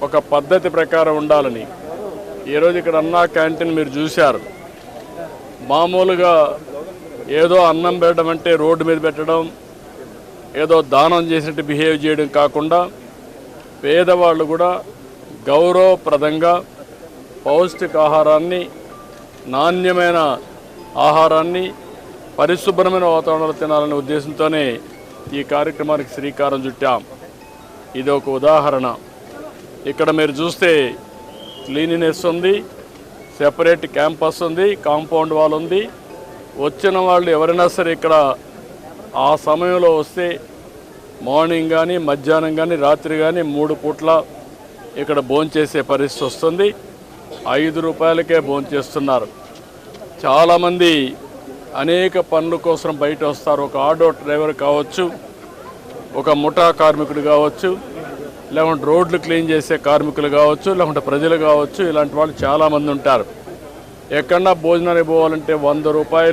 ఒక పద్ధతి ప్రకారం ఉండాలని ఈరోజు ఇక్కడ అన్నా క్యాంటీన్ మీరు చూశారు. మామూలుగా ఏదో అన్నం పెట్టడం అంటే రోడ్డు మీద పెట్టడం, ఏదో దానం చేసినట్టు బిహేవ్ చేయడం కాకుండా పేదవాళ్ళు కూడా గౌరవప్రదంగా పౌష్టికాహారాన్ని, నాణ్యమైన ఆహారాన్ని పరిశుభ్రమైన వాతావరణంలో తినాలనే ఉద్దేశంతోనే ఈ కార్యక్రమానికి శ్రీకారం చుట్టాం. ఇది ఒక ఉదాహరణ. ఇక్కడ మీరు చూస్తే క్లీనినెస్ ఉంది, సెపరేట్ క్యాంపస్ ఉంది, కాంపౌండ్ వాల్ ఉంది. వచ్చిన వాళ్ళు ఎవరైనా సరే ఇక్కడ ఆ సమయంలో వస్తే మార్నింగ్ కానీ, మధ్యాహ్నం కానీ, రాత్రి కానీ 3 పూట్ల ఇక్కడ భోంచేసే పరిస్థితి వస్తుంది. 5 రూపాయలకే భోంచేస్తున్నారు. చాలామంది అనేక పనుల కోసం బయట వస్తారు. ఒక ఆటో డ్రైవర్ కావచ్చు, ఒక ముఠా కార్మికుడు కావచ్చు, లేకుంటే రోడ్లు క్లీన్ చేసే కార్మికులు కావచ్చు, లేకుంటే ప్రజలు కావచ్చు. ఇలాంటి వాళ్ళు చాలామంది ఉంటారు. ఎక్కడన్నా భోజనానికి పోవాలంటే 100 రూపాయలు